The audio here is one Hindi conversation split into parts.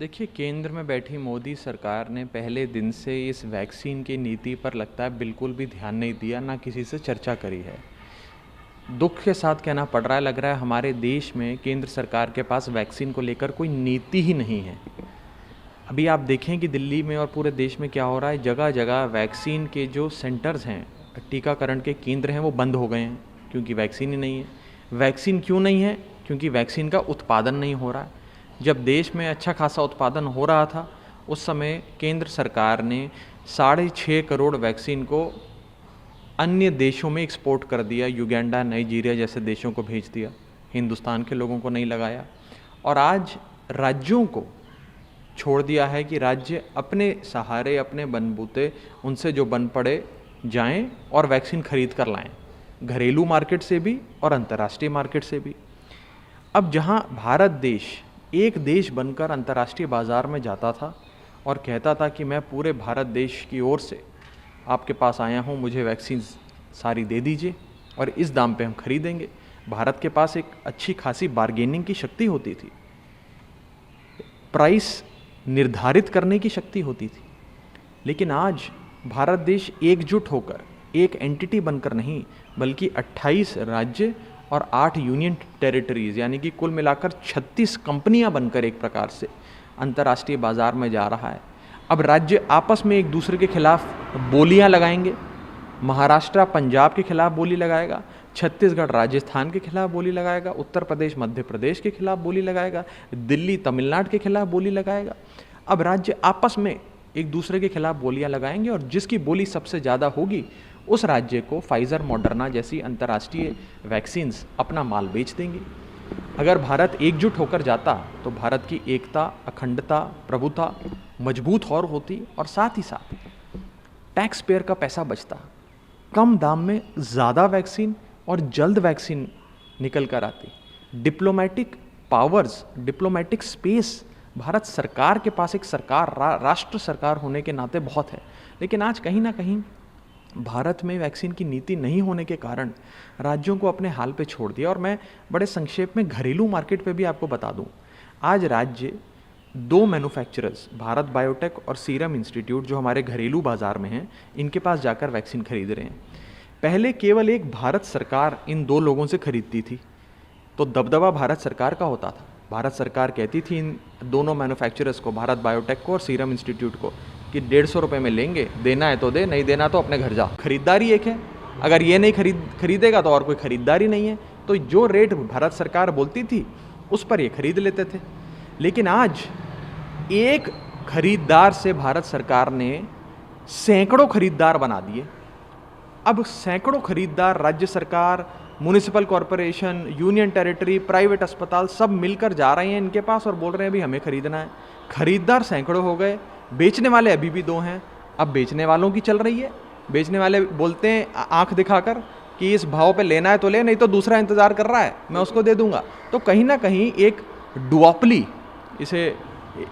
देखिए, केंद्र में बैठी मोदी सरकार ने पहले दिन से इस वैक्सीन की नीति पर लगता है बिल्कुल भी ध्यान नहीं दिया, ना किसी से चर्चा करी है। दुख के साथ कहना पड़ रहा है, लग रहा है हमारे देश में केंद्र सरकार के पास वैक्सीन को लेकर कोई नीति ही नहीं है। अभी आप देखें कि दिल्ली में और पूरे देश में क्या हो रहा है, जगह जगह वैक्सीन के जो सेंटर्स हैं, टीकाकरण के केंद्र हैं, वो बंद हो गए हैं क्योंकि वैक्सीन ही नहीं है। वैक्सीन क्यों नहीं है? क्योंकि वैक्सीन का उत्पादन नहीं हो रहा है। जब देश में अच्छा खासा उत्पादन हो रहा था, उस समय केंद्र सरकार ने 6.5 करोड़ वैक्सीन को अन्य देशों में एक्सपोर्ट कर दिया। युगांडा, नाइजीरिया जैसे देशों को भेज दिया। हिंदुस्तान के लोगों को नहीं लगाया। और आज राज्यों को छोड़ दिया है कि राज्य अपने सहारे, अपने बलबूते, उनसे जो बन पड़े जाएं और वैक्सीन खरीद कर लाएं, घरेलू मार्केट से भी और अंतर्राष्ट्रीय मार्केट से भी। अब जहां भारत देश एक देश बनकर अंतर्राष्ट्रीय बाज़ार में जाता था और कहता था कि मैं पूरे भारत देश की ओर से आपके पास आया हूं, मुझे वैक्सीन सारी दे दीजिए और इस दाम पे हम खरीदेंगे। भारत के पास एक अच्छी खासी बार्गेनिंग की शक्ति होती थी, प्राइस निर्धारित करने की शक्ति होती थी। लेकिन आज भारत देश एकजुट होकर, एक एंटिटी बनकर नहीं, बल्कि 28 राज्य और 8 यूनियन टेरिटरीज, यानी कि कुल मिलाकर 36 कंपनियां बनकर एक प्रकार से अंतर्राष्ट्रीय बाजार में जा रहा है। अब राज्य आपस में एक दूसरे के खिलाफ बोलियां लगाएंगे। महाराष्ट्र पंजाब के खिलाफ बोली लगाएगा, छत्तीसगढ़ राजस्थान के खिलाफ बोली लगाएगा, उत्तर प्रदेश मध्य प्रदेश के खिलाफ बोली लगाएगा, दिल्ली तमिलनाडु के खिलाफ बोली लगाएगा। अब राज्य आपस में एक दूसरे के खिलाफ बोलियां लगाएंगे और जिसकी बोली सबसे ज़्यादा होगी उस राज्य को फाइजर, मॉडर्ना जैसी अंतर्राष्ट्रीय वैक्सीन्स अपना माल बेच देंगे। अगर भारत एकजुट होकर जाता तो भारत की एकता, अखंडता, प्रभुता मजबूत और होती और साथ ही साथ टैक्स पेयर का पैसा बचता। कम दाम में ज़्यादा वैक्सीन और जल्द वैक्सीन निकल कर आती। Diplomatic powers, diplomatic space Bharat सरकार के पास, एक सरकार, राष्ट्र सरकार होने के नाते बहुत है। लेकिन आज कहीं ना कहीं भारत में वैक्सीन की नीति नहीं होने के कारण राज्यों को अपने हाल पे छोड़ दिया। और मैं बड़े संक्षेप में घरेलू मार्केट पे भी आपको बता दूं, आज राज्य 2 मैन्युफैक्चरर्स, भारत बायोटेक और सीरम इंस्टीट्यूट, जो हमारे घरेलू बाजार में हैं, इनके पास जाकर वैक्सीन खरीद रहे हैं। पहले केवल एक भारत सरकार इन 2 लोगों से खरीदती थी, तो दबदबा भारत सरकार का होता था। भारत सरकार कहती थी इन दोनों मैन्युफैक्चरर्स को, भारत बायोटेक को और सीरम इंस्टीट्यूट को, कि 150 रुपये में लेंगे, देना है तो दे, नहीं देना तो अपने घर जा। खरीदारी एक है, अगर ये नहीं खरीदेगा तो और कोई खरीदारी नहीं है। तो जो रेट भारत सरकार बोलती थी उस पर ये खरीद लेते थे। लेकिन आज एक खरीदार से भारत सरकार ने सैकड़ों खरीदार बना दिए। अब सैकड़ों खरीदार, राज्य सरकार, municipal corporation, union territory, private अस्पताल सब मिलकर जा रहे हैं इनके पास और बोल रहे हैं अभी हमें खरीदना है। खरीदार सैकड़ों हो गए, बेचने वाले अभी भी 2 हैं। अब बेचने वालों की चल रही है। बेचने वाले बोलते हैं आंख दिखाकर कि इस भाव पे लेना है तो ले, नहीं तो दूसरा इंतज़ार कर रहा है, मैं उसको दे दूंगा। तो कहीं ना कहीं एक डुओपली, इसे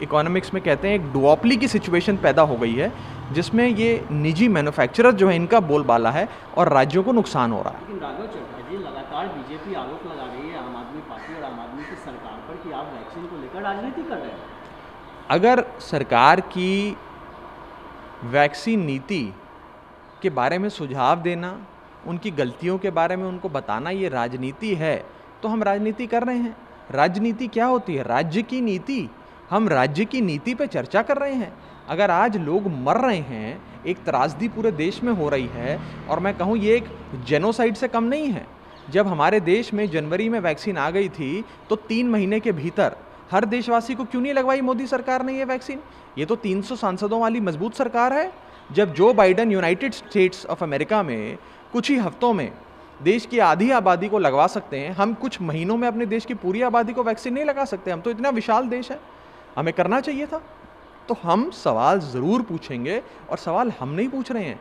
इकोनॉमिक्स में कहते हैं, एक डुओपली की सिचुएशन पैदा हो गई है, जिसमें ये निजी मैन्युफैक्चरर जो है इनका बोलबाला है और राज्यों को नुकसान हो रहा है। लेकिन राघव चड्ढा जी, लगातार बीजेपी आरोप लगा रही है आम आदमी पार्टी और आम आदमी की सरकार पर कि आप वैक्सीन को लेकर राजनीति कर रहे हैं। अगर सरकार की वैक्सीन नीति के बारे में सुझाव देना, उनकी गलतियों के बारे में उनको बताना ये राजनीति है, तो हम राजनीति कर रहे हैं। राजनीति क्या होती है? राज्य की नीति। हम राज्य की नीति पे चर्चा कर रहे हैं। अगर आज लोग मर रहे हैं, एक त्रासदी पूरे देश में हो रही है, और मैं कहूँ ये एक जेनोसाइड से कम नहीं है। जब हमारे देश में जनवरी में वैक्सीन आ गई थी तो 3 महीने के भीतर हर देशवासी को क्यों नहीं लगवाई मोदी सरकार ने ये वैक्सीन? ये तो 300 सांसदों वाली मजबूत सरकार है। जब जो Biden United states of America में कुछ ही हफ्तों में देश की आधी आबादी को लगवा सकते हैं, हम कुछ महीनों में अपने देश की पूरी आबादी को वैक्सीन नहीं लगा सकते। हम तो इतना विशाल देश है, हमें करना चाहिए था। तो हम सवाल ज़रूर पूछेंगे, और सवाल हम नहीं पूछ रहे हैं।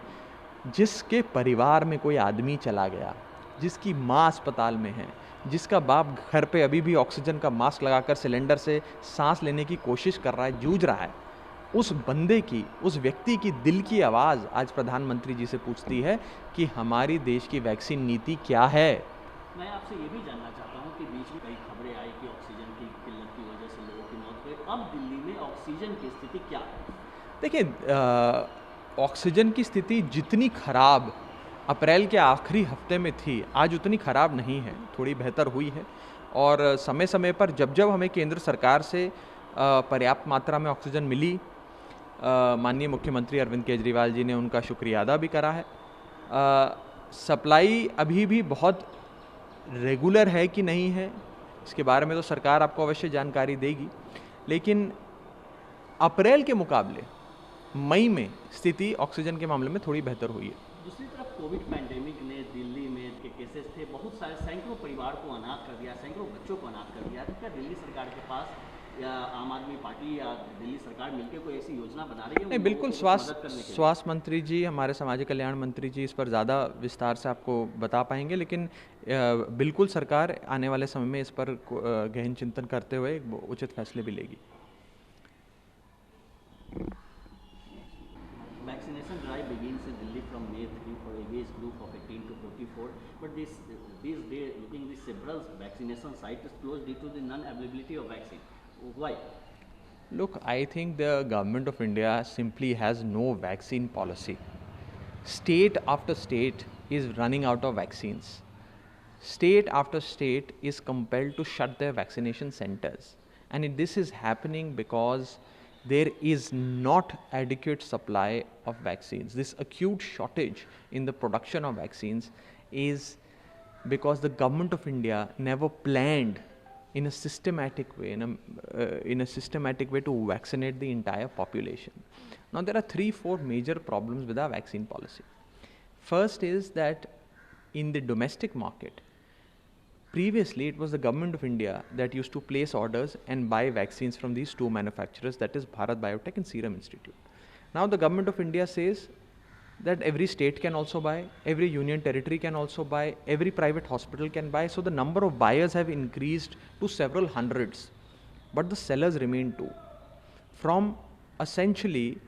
जिसके परिवार में कोई आदमी चला गया, जिसकी माँ अस्पताल में है, जिसका बाप घर पे अभी भी ऑक्सीजन का मास्क लगाकर सिलेंडर से सांस लेने की कोशिश कर रहा है, जूझ रहा है, उस बंदे की, उस व्यक्ति की दिल की आवाज़ आज प्रधानमंत्री जी से पूछती है कि हमारी देश की वैक्सीन नीति क्या है। मैं आपसे ये भी जानना चाहता हूँ कि बीच में कई खबरें आई कि ऑक्सीजन की किल्लत की वजह से लोगों की मौत हुई। अब दिल्ली में ऑक्सीजन की स्थिति क्या है? देखिए, ऑक्सीजन की स्थिति जितनी खराब अप्रैल के आखिरी हफ्ते में थी, आज उतनी खराब नहीं है, थोड़ी बेहतर हुई है। और समय समय पर जब जब हमें केंद्र सरकार से पर्याप्त मात्रा में ऑक्सीजन मिली, माननीय मुख्यमंत्री अरविंद केजरीवाल जी ने उनका शुक्रिया अदा भी करा है। सप्लाई अभी भी बहुत रेगुलर है कि नहीं है, इसके बारे में तो सरकार आपको अवश्य जानकारी देगी, लेकिन अप्रैल के मुकाबले मई में स्थिति ऑक्सीजन के मामले में थोड़ी बेहतर हुई है। दूसरी तरफ कोविड पैंडेमिक ने दिल्ली में के केसेस थे, बहुत सारे सैकड़ों परिवार को अनाथ कर दिया, सैकड़ों बच्चों को अनाथ कर दिया। तो क्या दिल्ली सरकार के पास या आम आदमी पार्टी या दिल्ली सरकार मिलकर कोई ऐसी योजना बना रही है? नहीं, बिल्कुल। स्वास्थ्य मंत्री जी, हमारे समाजिक कल्याण मंत्री जी इस पर ज़्यादा विस्तार से आपको बता पाएंगे, लेकिन बिल्कुल सरकार आने वाले समय में इस पर गहन चिंतन करते हुए उचित फैसले भी लेगी। Vaccination drive begins in Delhi from May 3 for a age group of 18 to 44. But these days, looking at several vaccination sites is closed due to the non-availability of vaccine. Why? Look, I think the government of India simply has no vaccine policy. State after state is running out of vaccines. State after state is compelled to shut their vaccination centers. And this is happening because there is not adequate supply of vaccines. This acute shortage in the production of vaccines is because the government of India never planned in a systematic way, to vaccinate the entire population. Now there are 3-4 major problems with our vaccine policy. First is that in the domestic market, previously, it was the government of India that used to place orders and buy vaccines from these two manufacturers, that is Bharat Biotech and Serum Institute. Now the government of India says that every state can also buy, every union territory can also buy, every private hospital can buy. So the number of buyers have increased to several hundreds, but the sellers remain two. From essentially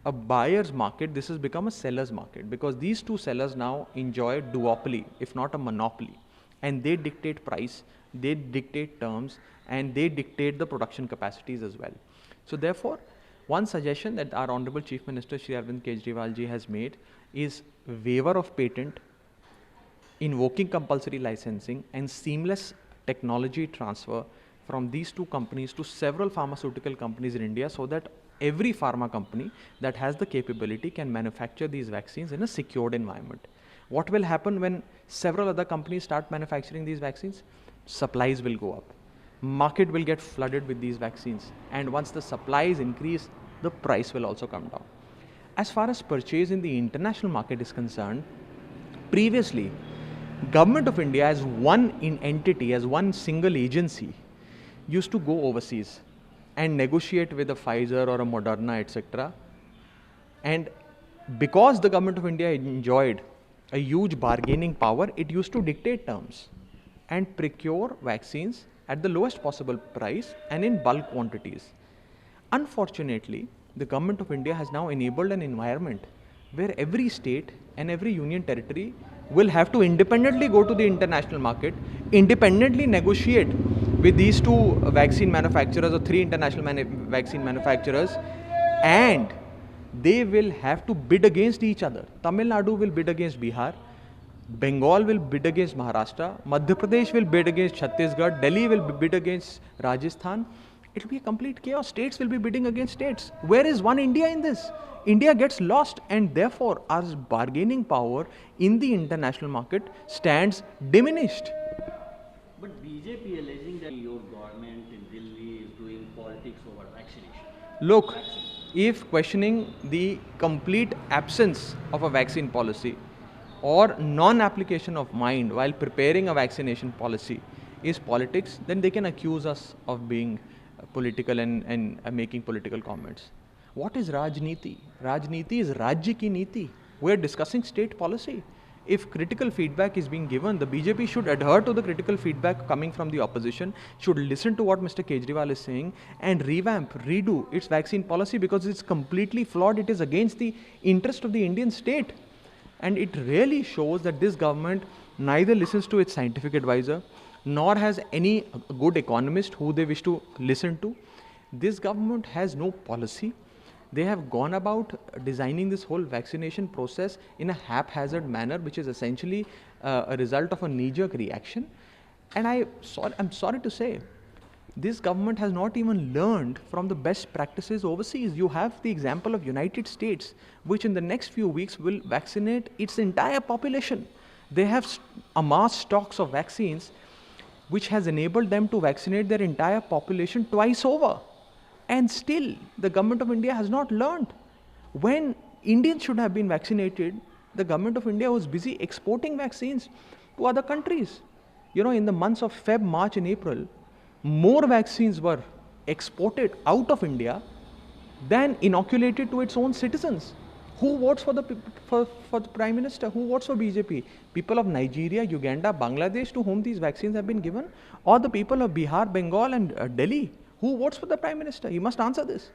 a buyer's market, this has become a seller's market, because these two sellers now enjoy duopoly, if not a monopoly. And they dictate price, they dictate terms, and they dictate the production capacities as well. So therefore, one suggestion that our Honorable Chief Minister Shri Arvind Kejriwal ji has made is waiver of patent, invoking compulsory licensing, and seamless technology transfer from these two companies to several pharmaceutical companies in India, so that every pharma company that has the capability can manufacture these vaccines in a secured environment. What will happen when several other companies start manufacturing these vaccines? Supplies will go up. Market will get flooded with these vaccines. And once the supplies increase, the price will also come down. As far as purchase in the international market is concerned, previously, Government of India as one entity, as one single agency, used to go overseas and negotiate with a Pfizer or a Moderna, etc. And because the Government of India enjoyed a huge bargaining power, it used to dictate terms and procure vaccines at the lowest possible price and in bulk quantities. Unfortunately, the Government of India has now enabled an environment where every state and every union territory will have to independently go to the international market, independently negotiate with these two vaccine manufacturers or three international vaccine manufacturers, and they will have to bid against each other. Tamil Nadu will bid against Bihar, Bengal will bid against Maharashtra, Madhya Pradesh will bid against Chhattisgarh, Delhi will bid against Rajasthan. It will be a complete chaos. States will be bidding against states. Where is one India in this? India gets lost, and therefore our bargaining power in the international market stands diminished. But BJP alleging that your government in Delhi is doing politics over vaccination. Look, if questioning the complete absence of a vaccine policy or non-application of mind while preparing a vaccination policy is politics, then they can accuse us of being political and making political comments. What is Rajniti? Rajniti is Rajya ki Niti. We are discussing state policy. If critical feedback is being given, the BJP should adhere to the critical feedback coming from the opposition, should listen to what Mr. Kejriwal is saying and revamp, redo its vaccine policy, because it's completely flawed. It is against the interest of the Indian state. And it really shows that this government neither listens to its scientific advisor, nor has any good economist who they wish to listen to. This government has no policy. They have gone about designing this whole vaccination process in a haphazard manner, which is essentially a result of a knee-jerk reaction. And I'm sorry to say, this government has not even learned from the best practices overseas. You have the example of United States, which in the next few weeks will vaccinate its entire population. They have amassed stocks of vaccines, which has enabled them to vaccinate their entire population twice over. And still, the government of India has not learned. When Indians should have been vaccinated, the government of India was busy exporting vaccines to other countries. In the months of Feb, March, and April, more vaccines were exported out of India than inoculated to its own citizens. Who votes for the Prime Minister? Who votes for BJP? People of Nigeria, Uganda, Bangladesh, to whom these vaccines have been given, or the people of Bihar, Bengal, and Delhi? Who votes for the Prime Minister? He must answer this.